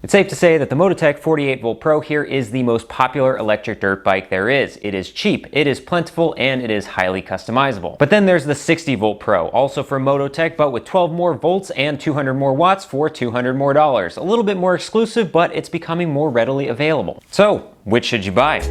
It's safe to say that the Mototec 48 Volt Pro here is the most popular electric dirt bike there is. It is cheap, it is plentiful, and it is highly customizable. But then there's the 60 Volt Pro, also from Mototec, but with 12 more volts and 200 more watts for $200 more. A little bit more exclusive, but it's becoming more readily available. So, which should you buy?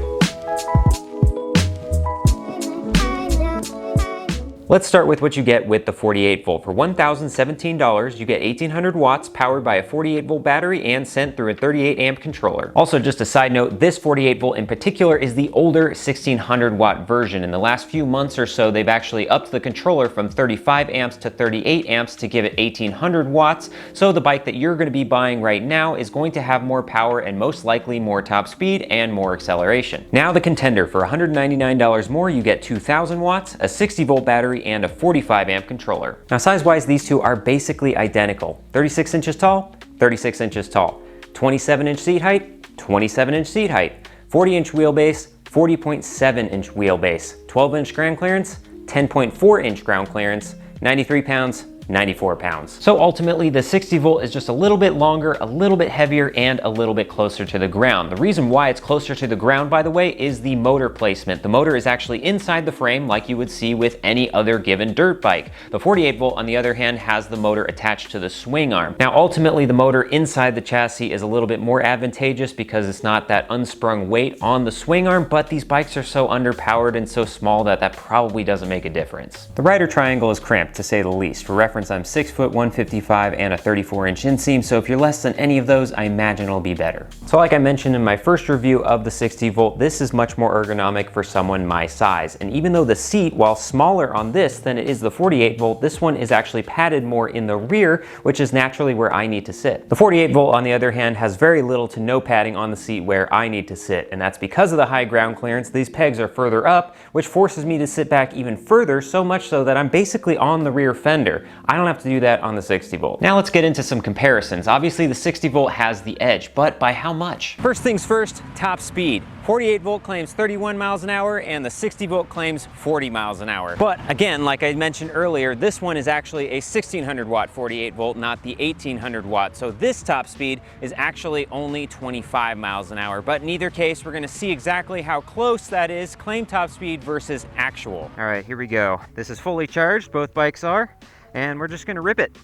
Let's start with what you get with the 48 volt. For $1,017, you get 1800 watts powered by a 48 volt battery and sent through a 38 amp controller. Also, just a side note, this 48 volt in particular is the older 1600 watt version. In the last few months or so, they've actually upped the controller from 35 amps to 38 amps to give it 1800 watts. So the bike that you're going to be buying right now is going to have more power and most likely more top speed and more acceleration. Now the contender, for $199 more, you get 2000 watts, a 60 volt battery, and a 45 amp controller. Now size-wise, these two are basically identical. 36 inches tall, 36 inches tall. 27 inch seat height, 27 inch seat height. 40 inch wheelbase, 40.7 inch wheelbase. 12 inch ground clearance, 10.4 inch ground clearance. 93 pounds, 94 pounds. So ultimately the 60 volt is just a little bit longer, a little bit heavier, and a little bit closer to the ground. The reason why it's closer to the ground, by the way, is the motor placement. The motor is actually inside the frame like you would see with any other given dirt bike. The 48 volt, on the other hand, has the motor attached to the swing arm. Now ultimately the motor inside the chassis is a little bit more advantageous because it's not that unsprung weight on the swing arm, but these bikes are so underpowered and so small that that probably doesn't make a difference. The rider triangle is cramped, to say the least. For reference, I'm 6 foot 155 and a 34 inch inseam, so if you're less than any of those, I imagine it'll be better. So like I mentioned in my first review of the 60 volt, this is much more ergonomic for someone my size. And even though the seat, while smaller on this than it is the 48 volt, this one is actually padded more in the rear, which is naturally where I need to sit. The 48 volt, on the other hand, has very little to no padding on the seat where I need to sit, and that's because of the high ground clearance. These pegs are further up, which forces me to sit back even further, so much so that I'm basically on the rear fender. I don't have to do that on the 60 volt. Now let's get into some comparisons. Obviously the 60 volt has the edge, but by how much? First things first, top speed. 48 volt claims 31 miles an hour and the 60 volt claims 40 miles an hour. But again, like I mentioned earlier, this one is actually a 1600 watt 48 volt, not the 1800 watt. So this top speed is actually only 25 miles an hour. But in either case, we're gonna see exactly how close that is, claim top speed versus actual. All right, here we go. This is fully charged, both bikes are, and we're just gonna rip it.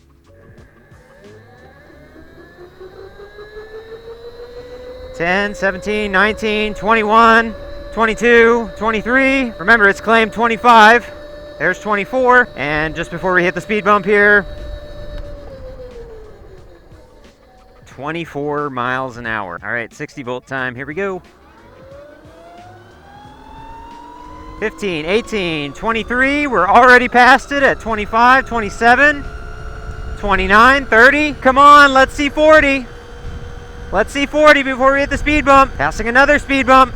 10, 17, 19, 21, 22, 23. Remember, it's claimed 25. There's 24. And just before we hit the speed bump here, 24 miles an hour. All right, 60 volt time. Here we go. 15, 18, 23. We're already past it at 25, 27, 29, 30. Come on, let's see 40. Let's see 40 before we hit the speed bump. Passing another speed bump.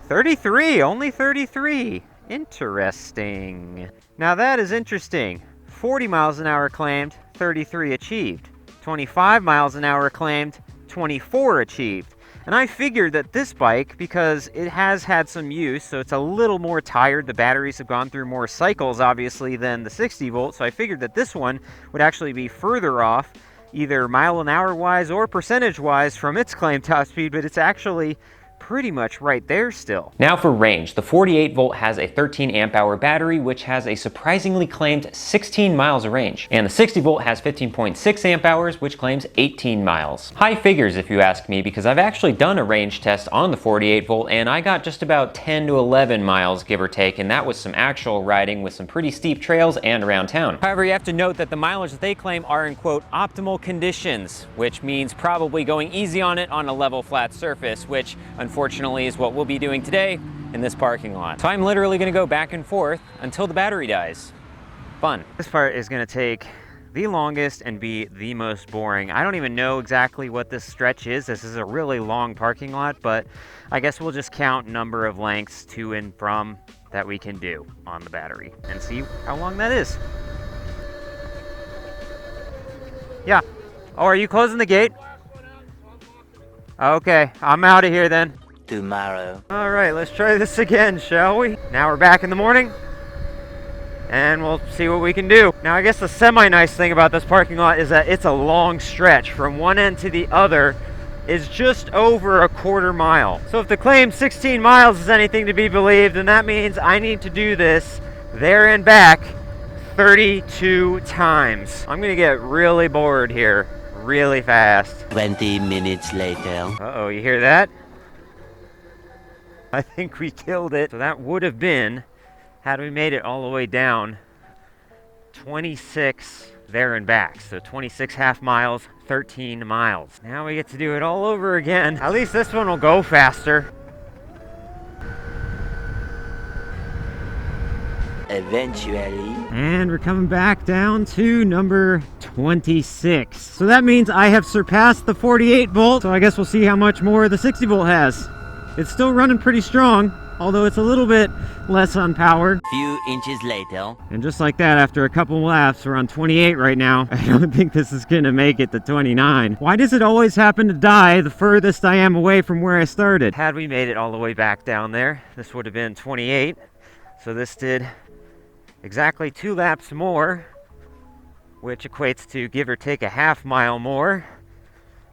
33, only 33. Interesting. Now that is interesting. 40 miles an hour claimed, 33 achieved. 25 miles an hour claimed, 24 achieved. And I figured that this bike, because it has had some use, so it's a little more tired, the batteries have gone through more cycles obviously than the 60 volt, so I figured that this one would actually be further off, either mile an hour wise or percentage wise from its claimed top speed, but it's actually pretty much right there still. Now for range, the 48 volt has a 13 amp hour battery, which has a surprisingly claimed 16 miles of range. And the 60 volt has 15.6 amp hours, which claims 18 miles. High figures if you ask me, because I've actually done a range test on the 48 volt and I got just about 10 to 11 miles, give or take, and that was some actual riding with some pretty steep trails and around town. However, you have to note that the mileage that they claim are in quote optimal conditions, which means probably going easy on it on a level flat surface, which unfortunately is what we'll be doing today in this parking lot. So I'm literally gonna go back and forth until the battery dies. Fun. This part is gonna take the longest and be the most boring. I don't even know exactly what this stretch is. This is a really long parking lot, but I guess we'll just count number of lengths to and from that we can do on the battery and see how long that is. Yeah. Oh, are you closing the gate? Okay, I'm out of here then. Tomorrow. All right, let's try this again, shall we? Now we're back in the morning. and we'll see what we can do. Now, I guess the semi-nice thing about this parking lot is that it's a long stretch. From one end to the other is just over a quarter mile. So if the claim 16 miles is anything to be believed, then that means I need to do this there and back 32 times. I'm gonna get really bored here really fast. 20 minutes later. Uh-oh, you hear that? I think we killed it. So that would have been, had we made it all the way down, 26 there and back. So 26 half miles, 13 miles. Now we get to do it all over again. At least this one will go faster. Eventually. And we're coming back down to number 26. So that means I have surpassed the 48 volt. So I guess we'll see how much more the 60 volt has. It's still running pretty strong, although it's a little bit less on power. Few inches later. And just like that, after a couple laps, we're on 28 right now. I don't think this is gonna make it to 29. Why does it always happen to die the furthest I am away from where I started? Had we made it all the way back down there, this would have been 28. So this did exactly 2 laps more, which equates to give or take a half mile more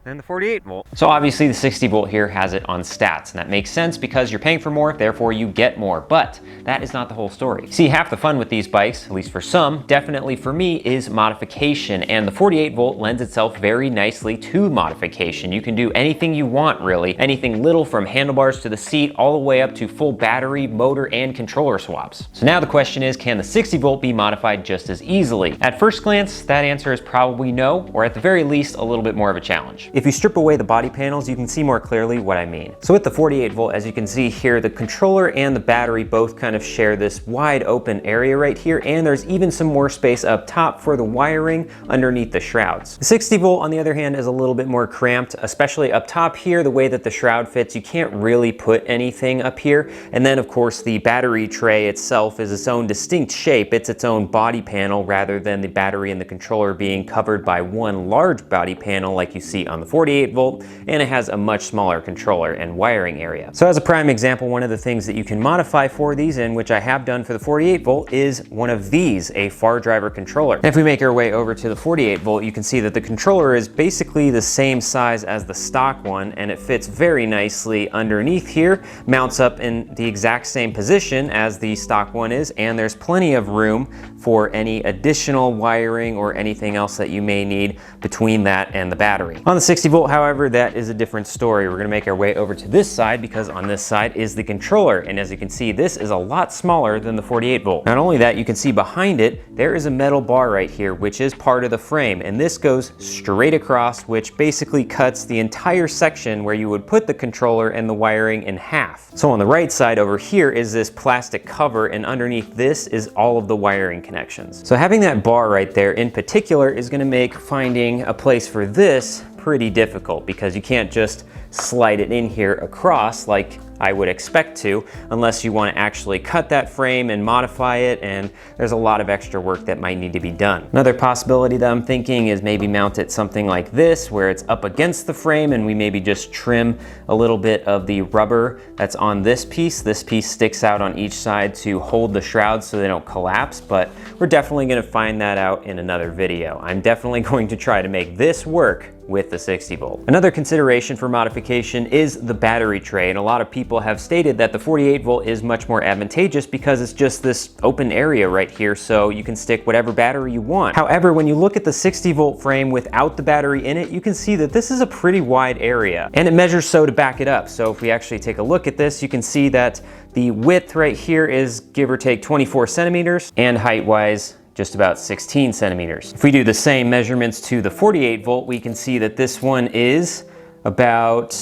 than the 48 volt. So obviously the 60 volt here has it on stats, and that makes sense because you're paying for more, therefore you get more. But that is not the whole story. See, half the fun with these bikes, at least for some, definitely for me, is modification. And the 48 volt lends itself very nicely to modification. You can do anything you want, really. Anything little from handlebars to the seat, all the way up to full battery, motor, and controller swaps. So now the question is, can the 60 volt be modified just as easily? At first glance, that answer is probably no, or at the very least, a little bit more of a challenge. If you strip away the body panels, you can see more clearly what I mean. So with the 48 volt, as you can see here, the controller and the battery both kind of share this wide open area right here, and there's even some more space up top for the wiring underneath the shrouds. The 60 volt, on the other hand, is a little bit more cramped, especially up top here, the way that the shroud fits, you can't really put anything up here. And then of course the battery tray itself is its own distinct shape. It's its own body panel rather than the battery and the controller being covered by one large body panel like you see on the 48 volt, and it has a much smaller controller and wiring area. So as a prime example, one of the things that you can modify for these, and which I have done for the 48 volt, is one of these, a far driver controller. And if we make our way over to the 48 volt, you can see that the controller is basically the same size as the stock one, and it fits very nicely underneath here, mounts up in the exact same position as the stock one is, and there's plenty of room for any additional wiring or anything else that you may need between that and the battery. On the 60 volt, however, that is a different story. We're gonna make our way over to this side because on this side is the controller, and as you can see, this is a lot smaller than the 48 volt. Not only that, you can see behind it, there is a metal bar right here, which is part of the frame, and this goes straight across, which basically cuts the entire section where you would put the controller and the wiring in half. So on the right side over here is this plastic cover, and underneath this is all of the wiring connections. So having that bar right there in particular is gonna make finding a place for this pretty difficult, because you can't just slide it in here across like I would expect to, unless you want to actually cut that frame and modify it, and there's a lot of extra work that might need to be done. Another possibility that I'm thinking is maybe mount it something like this, where it's up against the frame and we maybe just trim a little bit of the rubber that's on this piece. This piece sticks out on each side to hold the shrouds so they don't collapse, but we're definitely going to find that out in another video. I'm definitely going to try to make this work with the 60 volt. Another consideration for modification is the battery tray, and a lot of people have stated that the 48 volt is much more advantageous because it's just this open area right here, so you can stick whatever battery you want. However, when you look at the 60 volt frame without the battery in it, you can see that this is a pretty wide area, and it measures so to back it up. So if we actually take a look at this, you can see that the width right here is give or take 24 centimeters, and height-wise, just about 16 centimeters. If we do the same measurements to the 48 volt, we can see that this one is about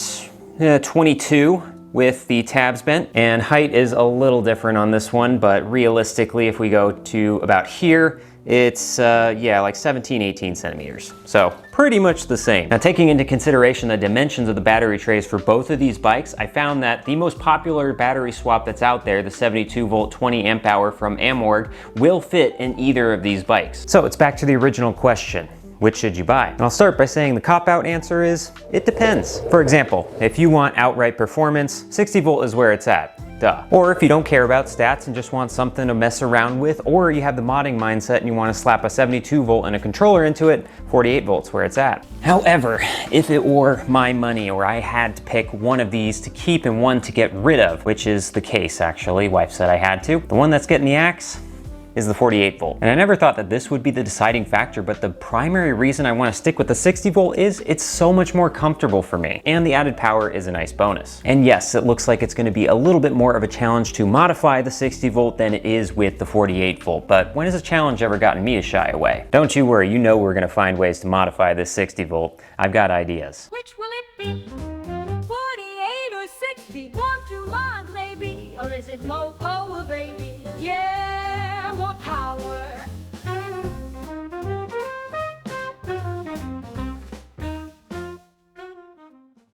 22 with the tabs bent, and height is a little different on this one, but realistically, if we go to about here, it's yeah, like 17, 18 centimeters. So pretty much the same. Now, taking into consideration the dimensions of the battery trays for both of these bikes, I found that the most popular battery swap that's out there, the 72 volt 20 amp hour from Amorg, will fit in either of these bikes. So it's back to the original question. Which should you buy? And I'll start by saying the cop-out answer is, it depends. For example, if you want outright performance, 60 volt is where it's at. Duh. Or if you don't care about stats and just want something to mess around with, or you have the modding mindset and you want to slap a 72 volt and a controller into it, 48 volts where it's at. However, if it were my money or I had to pick one of these to keep and one to get rid of, which is the case actually, wife said I had to, the one that's getting the axe is the 48 volt. And I never thought that this would be the deciding factor, but the primary reason I want to stick with the 60 volt is it's so much more comfortable for me. And the added power is a nice bonus. And yes, it looks like it's going to be a little bit more of a challenge to modify the 60 volt than it is with the 48 volt. But when has a challenge ever gotten me to shy away? Don't you worry, you know we're going to find ways to modify this 60 volt. I've got ideas. Which will it be? 48 or 60? Want to mod maybe? Or is it Mopo or baby? Yeah!